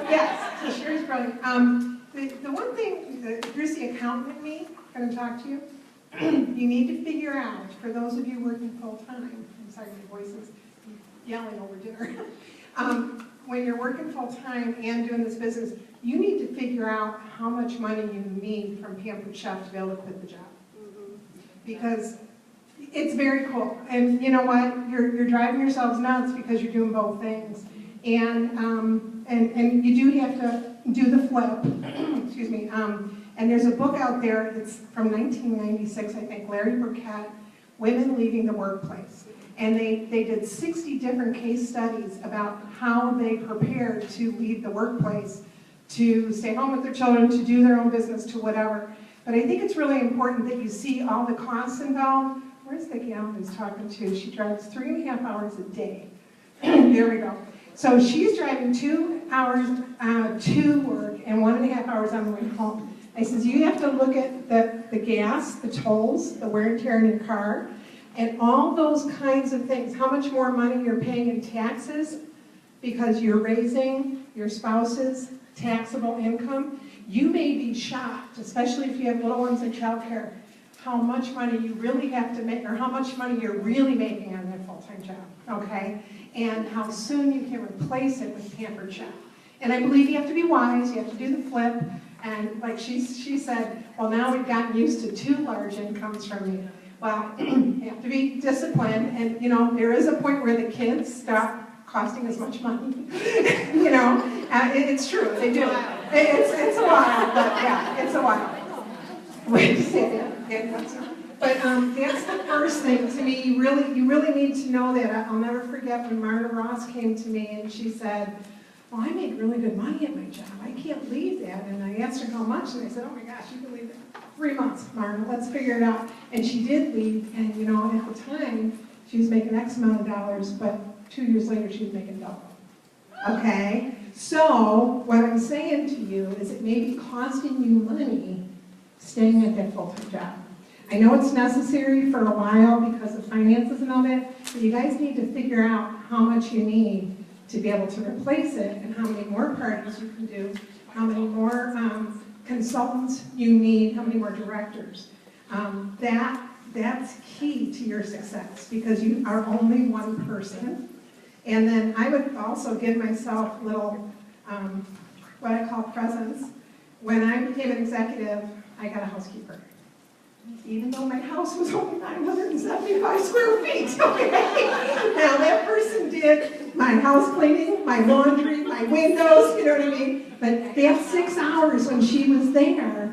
Yes, so Sherry's brilliant. The one thing, here's the accountant in me going to talk to you. You need to figure out, for those of you working full-time, I'm sorry, my voice is yelling over dinner. When you're working full-time and doing this business, you need to figure out how much money you need from Pampered Chef to be able to quit the job. Because it's very cool. And you know what? You're driving yourselves nuts because you're doing both things. And you do have to do the flip. Excuse me. And there's a book out there, it's from 1996, I think, Larry Burkett, Women Leaving the Workplace. And they did 60 different case studies about how they prepared to leave the workplace, to stay home with their children, to do their own business, to whatever. But I think it's really important that you see all the costs involved. Where's the gal who's talking to? She drives 3.5 hours a day. There we go. So she's driving 2 hours to work and 1.5 hours on the way home. I says, you have to look at the gas, the tolls, the wear and tear in your car, and all those kinds of things. How much more money you're paying in taxes because you're raising your spouse's taxable income. You may be shocked, especially if you have little ones in childcare, how much money you really have to make, or how much money you're really making on that full-time job, okay? And how soon you can replace it with Pampered Chef. And I believe you have to be wise, you have to do the flip, and like she said, well, now we've gotten used to 2 large incomes from you. Well, you have to be disciplined, and you know, there is a point where the kids stop costing as much money. You know, it's true, they do. It's a while, but yeah, it's a while. Wait to say that. But that's the first thing to me. You really need to know that. I'll never forget when Marta Ross came to me and she said, well, I make really good money at my job. I can't leave that. And I asked her how much, and I said, oh my gosh, you can leave that. 3 months, Marta, let's figure it out. And she did leave, and you know, at the time, she was making X amount of dollars, but 2 years later, she was making double. Okay? So, what I'm saying to you is it may be costing you money staying at that full-time job. I know it's necessary for a while because of finances and all that, but you guys need to figure out how much you need to be able to replace it and how many more parties you can do, how many more consultants you need, how many more directors. That's key to your success because you are only one person. And then I would also give myself little, what I call presents. When I became an executive, I got a housekeeper. Even though my house was only 975 square feet, okay? Now that person did my house cleaning, my laundry, my windows, you know what I mean? But that 6 hours when she was there,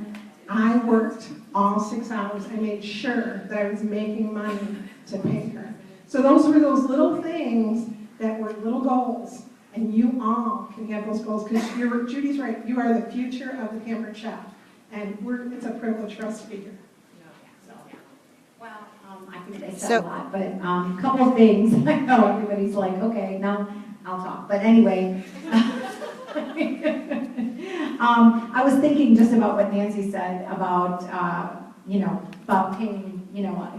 I worked all 6 hours. I made sure that I was making money to pay her. So those were those little things that were little goals, and you all can have those goals because Judy's right, you are the future of the Pampered Chef, and it's a privilege for us to be here. Well, I think they said a lot, but a couple of things. I know everybody's like, okay, now I'll talk. But anyway, I was thinking just about what Nancy said about, about paying,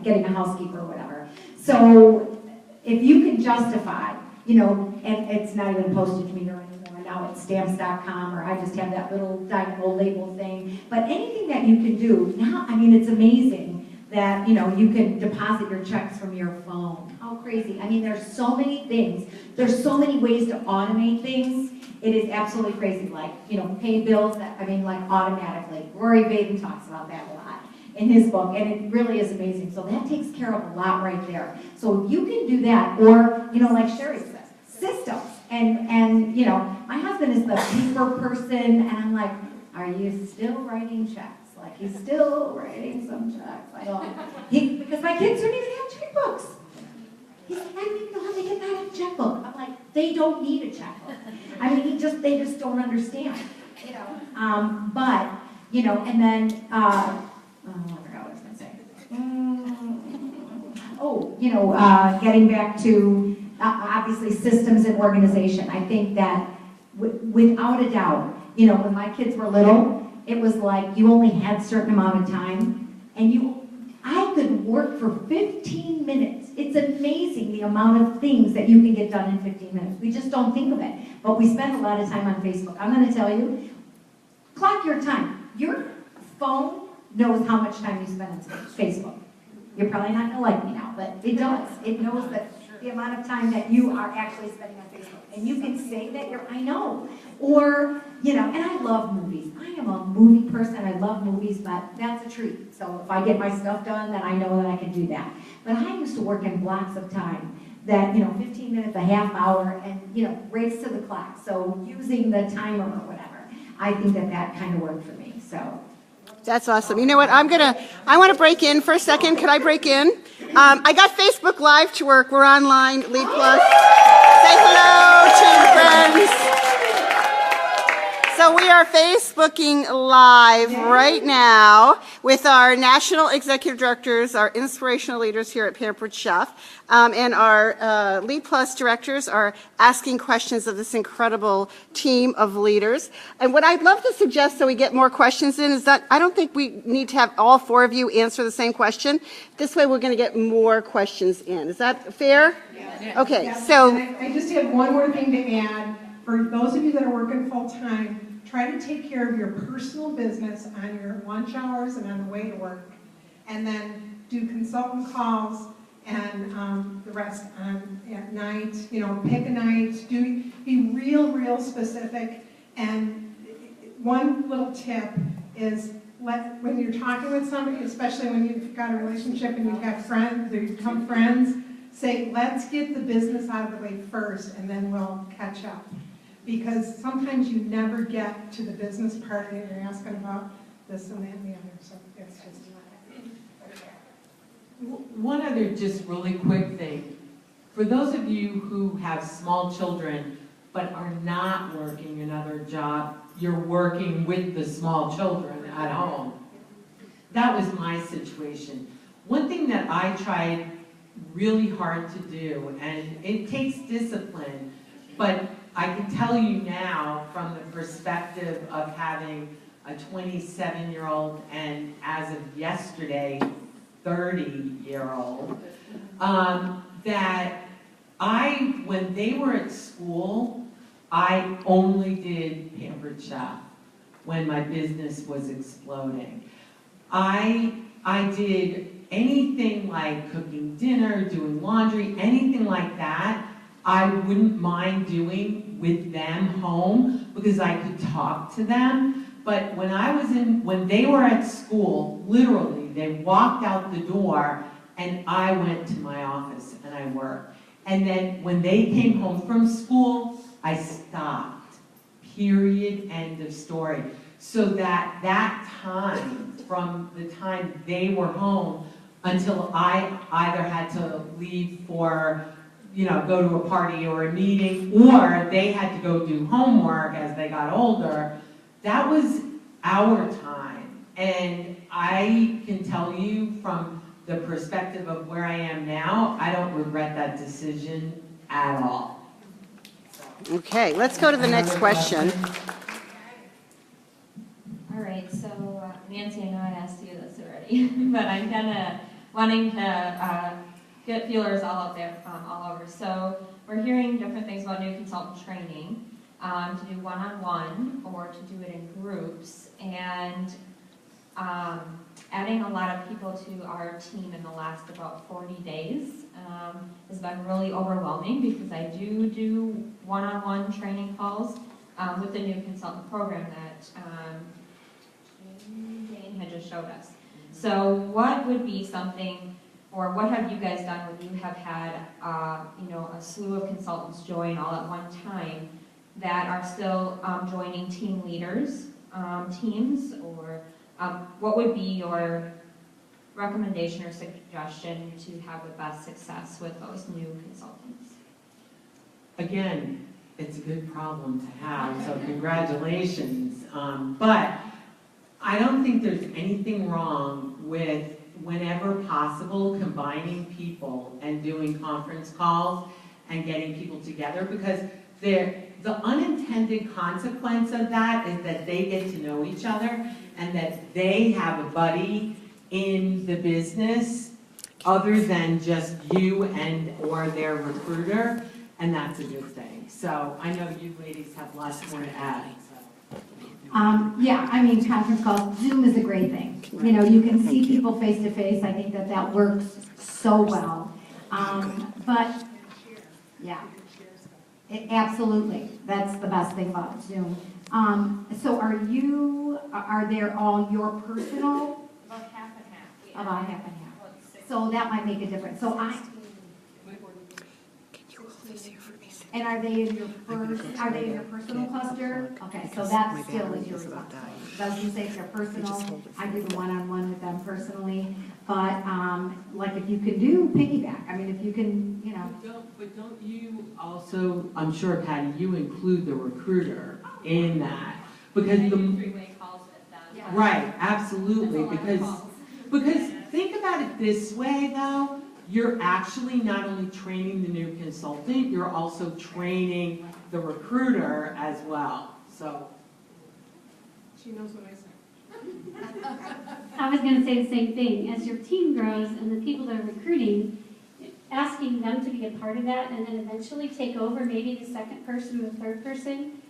getting a housekeeper or whatever. So if you can justify, and it's not even postage meter anymore, now it's stamps.com, or I just have that little diagonal label thing. But anything that you can do, now, I mean, it's amazing that, you can deposit your checks from your phone. How crazy. I mean, there's so many things. There's so many ways to automate things. It is absolutely crazy. Like, pay bills, like automatically. Rory Vaden talks about that a lot in his book, and it really is amazing. So that takes care of a lot right there. So if you can do that, or, like Sherry says, systems. And my husband is the paper person, and I'm like, are you still writing checks? Like, he's still writing some checks. I don't, because my kids don't even have checkbooks. He's like, I don't even know how they get that in a checkbook. I'm like, they don't need a checkbook. I mean, they just don't understand, But, and then, I forgot what I was going to say. Getting back to, obviously, systems and organization. I think that, without a doubt, when my kids were little, it was like you only had a certain amount of time, and I could work for 15 minutes. It's amazing the amount of things that you can get done in 15 minutes. We just don't think of it. But we spend a lot of time on Facebook. I'm going to tell you, clock your time. Your phone knows how much time you spend on Facebook. You're probably not going to like me now, but it does. It knows that the amount of time that you are actually spending on Facebook. And you can say that I know. Or, you know, and I love movies. I am a movie person. I love movies, but that's a treat. So if I get my stuff done, then I know that I can do that. But I used to work in blocks of time that, you know, 15 minutes, a half hour, and, you know, race to the clock. So using the timer or whatever, I think that kind of worked for me, so. That's awesome. You know what? I want to break in for a second. Could I break in? I got Facebook Live to work. We're online, Lead Plus. Say hello, Chamber friends. So we are Facebooking Live right now with our national executive directors, our inspirational leaders here at Pampered Chef, and our Lead Plus directors are asking questions of this incredible team of leaders. And what I'd love to suggest so we get more questions in is that I don't think we need to have all four of you answer the same question. This way we're going to get more questions in. Is that fair? Yes. Okay, Yes. so And I just have one more thing to add. For those of you that are working full-time, try to take care of your personal business on your lunch hours and on the way to work. And then do consultant calls and the rest at night. You know, pick a night, be real specific. And one little tip is when you're talking with somebody, especially when you've got a relationship and you have friends, or you become friends, say, let's get the business out of the way first and then we'll catch up. Because sometimes you never get to the business part and you're asking about this and that and the other. So it's just one other just really quick thing. For those of you who have small children but are not working another job, you're working with the small children at home. That was my situation. One thing that I tried really hard to do, and it takes discipline, but I can tell you now from the perspective of having a 27-year-old and as of yesterday, 30-year-old, that when they were at school, I only did Pampered Chef when my business was exploding. I did anything like cooking dinner, doing laundry, anything like that, I wouldn't mind doing with them home because I could talk to them. But when they were at school, literally, they walked out the door and I went to my office and I worked. And then when they came home from school, I stopped. Period, end of story. So that time, from the time they were home until I either had to leave for, go to a party or a meeting, or they had to go do homework as they got older, that was our time. And I can tell you from the perspective of where I am now, I don't regret that decision at all. okay, let's go to the next question. All right, so Nancy, I know I asked you this already, but I'm kind of wanting to get feelers all out there, all over. So we're hearing different things about new consultant training, to do one-on-one or to do it in groups, and adding a lot of people to our team in the last about 40 days has been really overwhelming because I do one-on-one training calls with the new consultant program that Jane had just showed us. So what would be something, or what have you guys done when you have had a slew of consultants join all at one time that are still joining team leaders, teams, or what would be your recommendation or suggestion to have the best success with those new consultants? Again, it's a good problem to have, so congratulations. But I don't think there's anything wrong with, whenever possible, combining people and doing conference calls and getting people together, because the unintended consequence of that is that they get to know each other and that they have a buddy in the business other than just you and or their recruiter, and that's a good thing. So I know you ladies have lots more to add. So. Yeah, I mean, conference calls, Zoom is a great thing. You know, you can see people face to face. I think that that works so well. But, yeah, absolutely. That's the best thing about Zoom. So are there all your personal? About half and half. Yeah. About half and half. So that might make a difference. So and are they in your personal cluster? Okay, so that still is your responsibility. Doesn't say if they're personal, I do the one-on-one with them personally, but, like if you can do piggyback, I mean, if you can, you know. But don't you also, I'm sure Patty, you include the recruiter in that? Because the. Three-way calls with them. Yeah. Right, absolutely, That's a lot of because calls. think about it this way though, you're actually not only training the new consultant, you're also training the recruiter as well, so. She knows what I said. I was going to say the same thing. As your team grows and the people that are recruiting, asking them to be a part of that and then eventually take over, maybe the second person or the third person,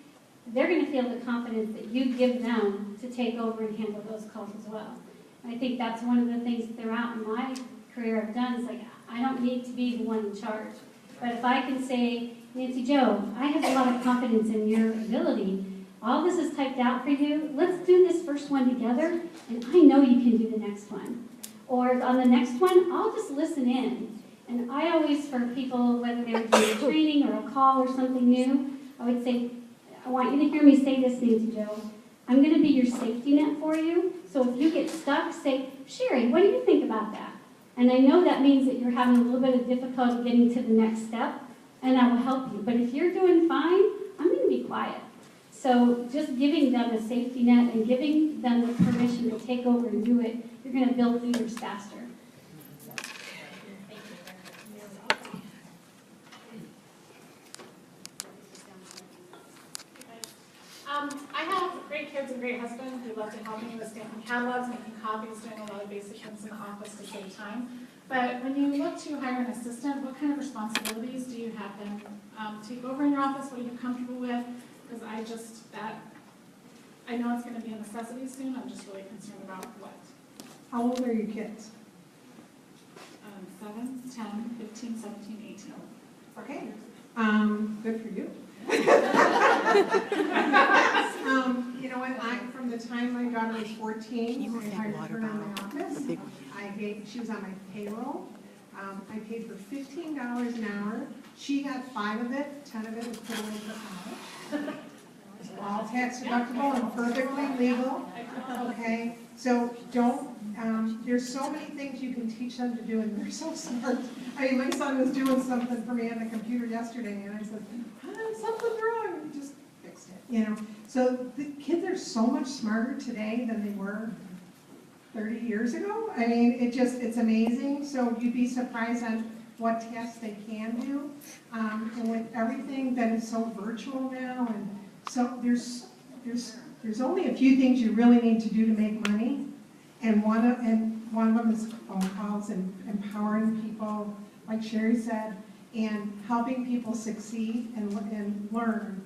they're going to feel the confidence that you give them to take over and handle those calls as well. And I think that's one of the things throughout my career I've done is like, I don't need to be the one in charge. But if I can say, Nancy Jo, I have a lot of confidence in your ability. All this is typed out for you. Let's do this first one together, and I know you can do the next one. Or on the next one, I'll just listen in. And I always, for people, whether they're doing training or a call or something new, I would say, I want you to hear me say this, Nancy Jo. I'm going to be your safety net for you. So if you get stuck, say, Sherry, what do you think about that? And I know that means that you're having a little bit of difficulty getting to the next step, and I will help you. But if you're doing fine, I'm going to be quiet. So just giving them a safety net and giving them the permission to take over and do it, you're going to build leaders faster. I have great kids and great husband who love to help me with stamping catalogs, making copies, doing a lot of basic things in the office to save time. But when you look to hire an assistant, what kind of responsibilities do you have them take over in your office? What are you comfortable with? Because I know it's going to be a necessity soon. I'm just really concerned about what. How old are your kids? 7, 10, 15, 17, 18. Okay, good for you. You know what, from the time my daughter was 14, I hired her in my office. She was on my payroll. I paid her $15 an hour. She got 5 of it, 10 of it was put away for college. All tax deductible and perfectly legal, okay? So there's so many things you can teach them to do, and they're so smart. I mean, my son was doing something for me on the computer yesterday, and I said, something's wrong, he just fixed it, you know? So the kids are so much smarter today than they were 30 years ago. I mean, it's amazing. So you'd be surprised on what tasks they can do. And with everything that is so virtual now, and so there's only a few things you really need to do to make money. And one of them is phone calls and empowering people, like Sherry said, and helping people succeed and learn.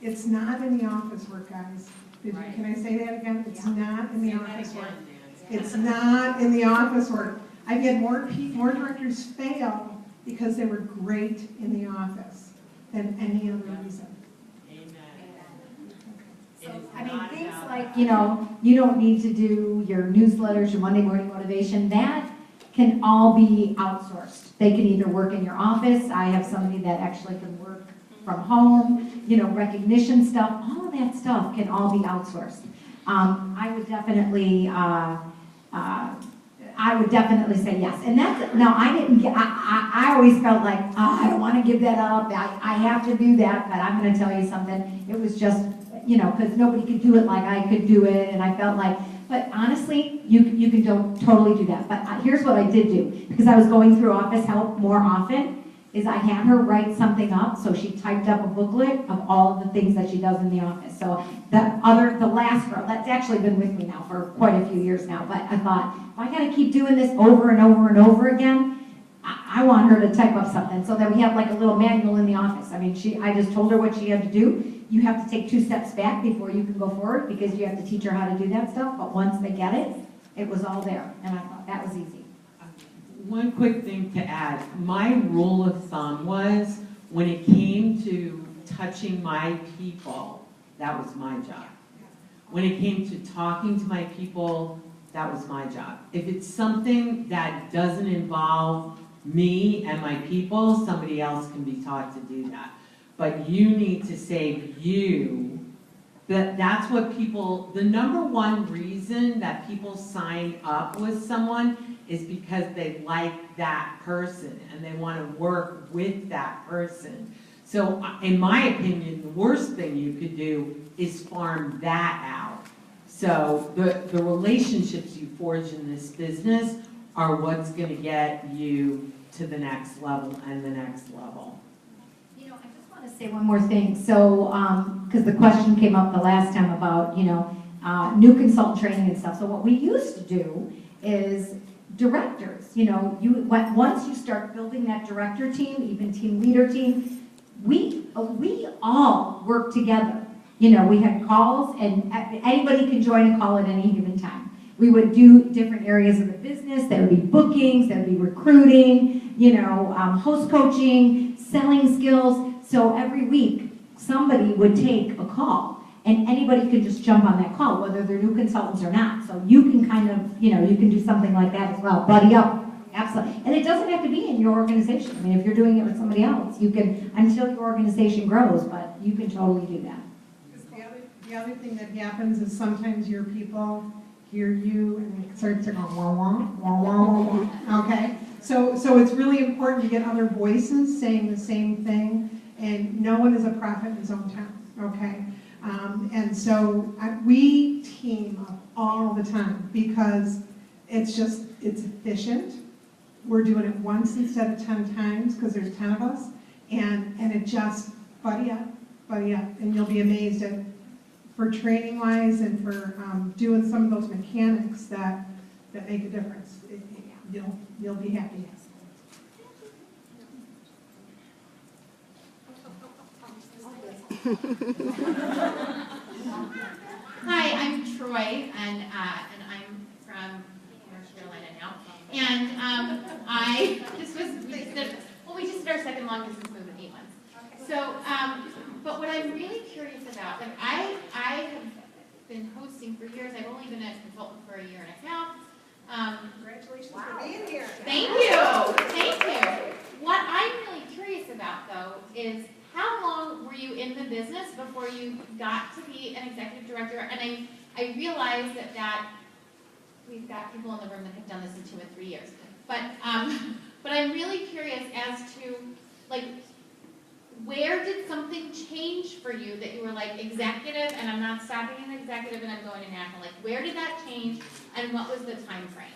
It's not in the office work, guys. Can I say that again? It's not in the office work. It's not in the office work. I've had more directors fail because they were great in the office than any other reason. I mean, things like, you know, you don't need to do your newsletters, your Monday morning motivation, that can all be outsourced. They can either work in your office. I have somebody that actually can work from home, you know, recognition stuff, all of that stuff can all be outsourced. I would definitely say yes. And that's, no, I always felt like, I don't want to give that up. I have to do that, but I'm going to tell you something. It was just, you know, because nobody could do it like I could do it. And I felt like, but honestly, you can totally do that. But here's what I did do, because I was going through office help more often. is I had her write something up, so she typed up a booklet of all of the things that she does in the office. So the last girl, that's actually been with me now for quite a few years now, but I thought, if I gotta keep doing this over and over and over again, I want her to type up something so that we have like a little manual in the office. I mean, I just told her what she had to do. You have to take 2 steps back before you can go forward because you have to teach her how to do that stuff, but once they get it, it was all there, and I thought that was easy. One quick thing to add. My rule of thumb was when it came to touching my people, that was my job. When it came to talking to my people, that was my job. If it's something that doesn't involve me and my people, somebody else can be taught to do that. But you need to save you. That's what people, the number one reason that people sign up with someone is because they like that person and they want to work with that person. So in my opinion, the worst thing you could do is farm that out. So the relationships you forge in this business are what's going to get you to the next level and the next level. You know, I just want to say one more thing. So, because the question came up the last time about, new consultant training and stuff. So what we used to do is directors, once you start building that director team, even team leader team, we all work together. We had calls, and anybody can join a call at any given time. We would do different areas of the business. There would be bookings, there would be recruiting, host coaching, selling skills. So every week, somebody would take a call, and anybody could just jump on that call, whether they're new consultants or not. So you can kind of, you can do something like that as well. Buddy up, absolutely. And it doesn't have to be in your organization. I mean, if you're doing it with somebody else, you can, until your organization grows, but you can totally do that. The other thing that happens is sometimes your people hear you and it starts to go wah wah wah wah wah. Okay, so it's really important to get other voices saying the same thing, and no one is a prophet in his own town. Okay, and so we team up all the time because it's efficient. We're doing it once instead of 10 times because there's 10 of us, and it just buddy up, and you'll be amazed at. For training wise and for doing some of those mechanics that make a difference. You'll be happy. Hi, I'm Troy, and I'm from North Carolina now. And we just did our second long distance move in 8 months. So, but what I'm really curious about, like I have been hosting for years. I've only been a consultant for a year and a half. Congratulations for being here. Thank you. What I'm really curious about though is how long were you in the business before you got to be an executive director? And I realize that we've got people in the room that have done this in 2 or 3 years. But I'm really curious as to like, where did something change for you that you were like executive and I'm not stopping an executive and I'm going to national? Like, where did that change and what was the time frame?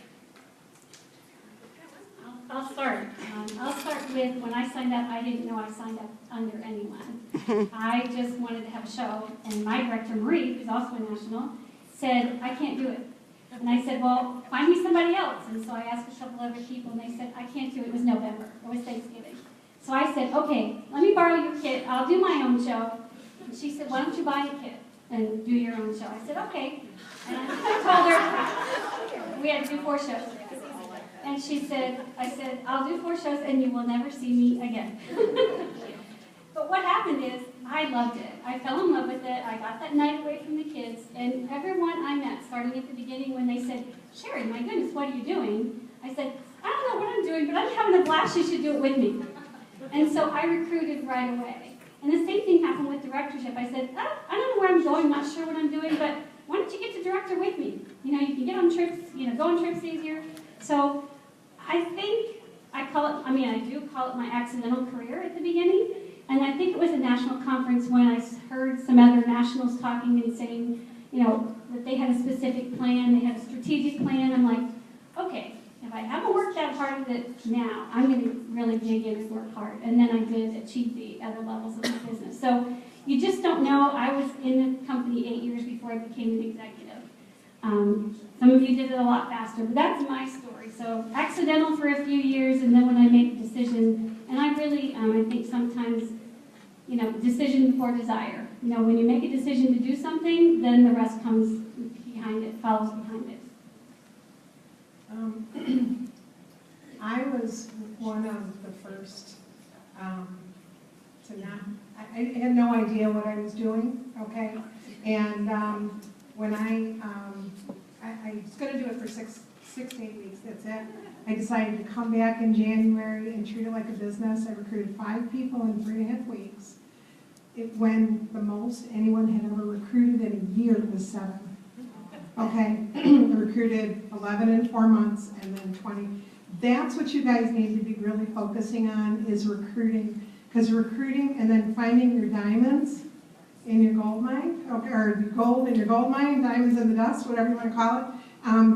I'll start. I'll start with when I signed up, I didn't know I signed up under anyone. I just wanted to have a show, and my director, Marie, who's also a national, said, I can't do it. And I said, well, find me somebody else. And so I asked a couple other people, and they said, I can't do it. It was November. It was Thanksgiving. So I said, okay, let me borrow your kit. I'll do my own show. And she said, why don't you buy a kit and do your own show? I said, okay. And I told her we had to do 4 shows. And she said, I said, I'll do 4 shows and you will never see me again. But what happened is, I loved it. I fell in love with it. I got that night away from the kids. And everyone I met, starting at the beginning when they said, Sherry, my goodness, what are you doing? I said, I don't know what I'm doing, but I'm having a blast. You should do it with me. And so I recruited right away. And the same thing happened with directorship. I said, I don't know where I'm going, not sure what I'm doing, but why don't you get to director with me? You can get on trips, go on trips easier. So I think I do call it my accidental career at the beginning. And I think it was a national conference when I heard some other nationals talking and saying, that they had a specific plan, they had a strategic plan. I'm like, okay, if I haven't worked that hard at it now, I'm going to really dig in and work hard. And then I did achieve the other levels of my business. So you just don't know. I was in the company 8 years before I became an executive. Some of you did it a lot faster, but that's my story. So accidental for a few years, and then when I made a decision, and I really, I think sometimes, decision before desire. When you make a decision to do something, then the rest comes behind it, follows behind it. I was one of the first to not, I had no idea what I was doing, okay? And when I was going to do it for six to 8 weeks, that's it. I decided to come back in January and treat it like a business. I recruited 5 people in 3.5 weeks. When the most anyone had ever recruited in a year was 7. Okay, I recruited 11 in 4 months and then 20. That's what you guys need to be really focusing on is recruiting. Because recruiting and then finding your diamonds in your gold mine, okay, or gold in your gold mine, diamonds in the dust, whatever you want to call it,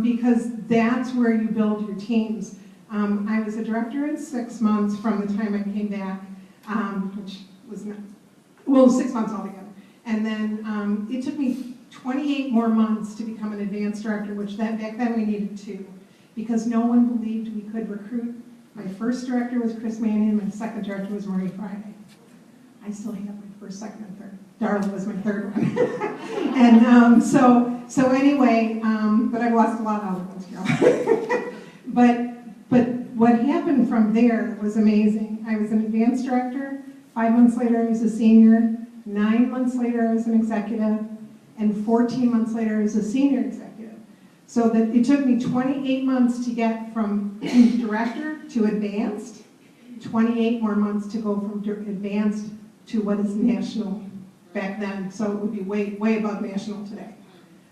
because that's where you build your teams. I was a director in 6 months from the time I came back, which was not, well, 6 months altogether. And then it took me 28 more months to become an advanced director, which back then we needed 2, because no one believed we could recruit. My first director was Chris Mannion, my second director was Marie Friday. I still have my first, second, and third. Darla was my third one. And so anyway, but I've lost a lot of other ones, Carol. But what happened from there was amazing. I was an advanced director. 5 months later, I was a senior. 9 months later, I was an executive. And 14 months later, I was a senior executive. So that it took me 28 months to get from director to advanced, 28 more months to go from advanced to what is national back then. So it would be way, way above national today.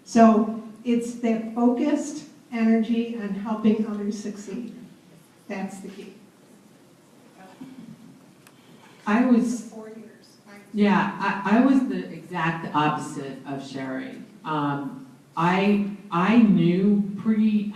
So it's that focused energy on helping others succeed. That's the key. I was 4 years. Yeah, I was the exact opposite of Sherry. I knew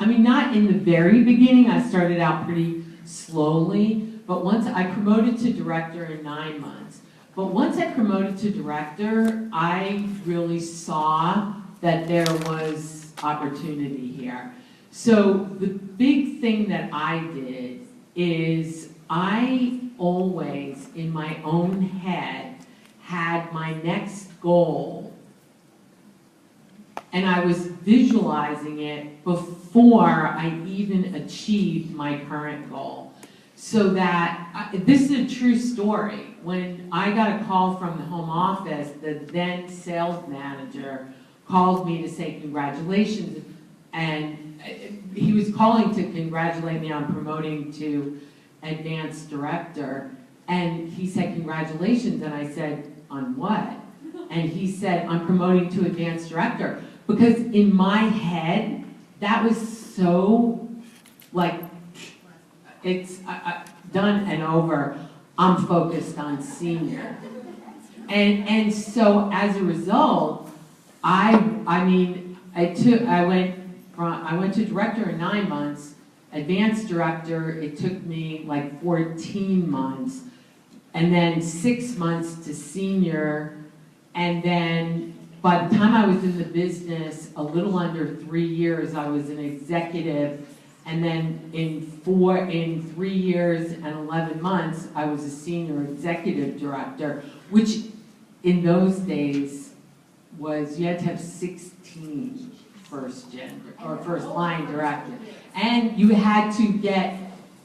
not in the very beginning, I started out pretty slowly, but once I promoted to director in 9 months. But once I promoted to director, I really saw that there was opportunity here. So the big thing that I did is I always, in my own head, had my next goal, and I was visualizing it before I even achieved my current goal. So that, this is a true story. When I got a call from the home office, the then sales manager called me to say congratulations, and he was calling to congratulate me on promoting to advanced director, and he said congratulations, and I said, on what? And he said, I'm promoting to advanced director. Because in my head, that was so, like, it's done and over. I'm focused on senior. And so as a result, I went to director in 9 months, advanced director, it took me like 14 months, and then 6 months to senior, and then by the time I was in the business, a little under 3 years, I was an executive, and then in 3 years and 11 months, I was a senior executive director, which in those days was, you had to have 16 first line director. And you had to get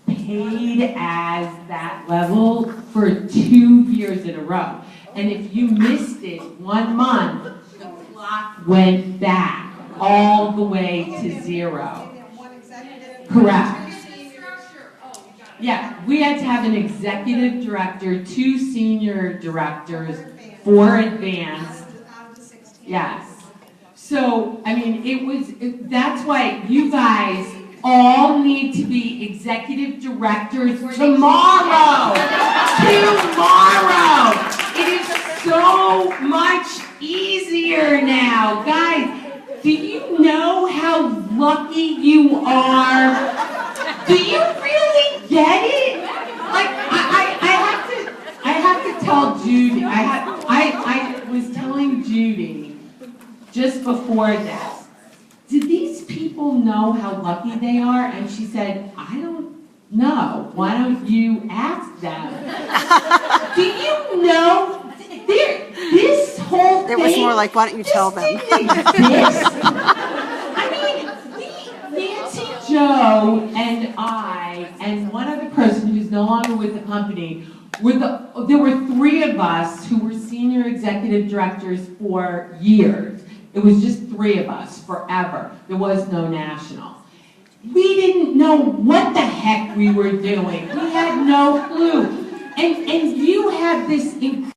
paid as that level for 2 years in a row. And if you missed it 1 month, the clock went back all the way to 0. Correct. Yeah, we had to have an executive director, 2 senior directors, 4 advanced. Yes. So, I mean, that's why you guys all need to be executive directors tomorrow. Tomorrow. It is so much easier now. Guys, do you know how lucky you are Do you really get it? Like, I have to tell Judy, I was telling Judy just before this, do these people know how lucky they are? And she said, I don't know. Why don't you ask them? Do you know, this whole thing. It was more like, why don't you tell them? I mean, Nancy, Joe, and I, and one other person who's no longer with the company, there were 3 of us who were senior executive directors for years. It was just 3 of us forever. There was no national. We didn't know what the heck we were doing. We had no clue. And you have this incredible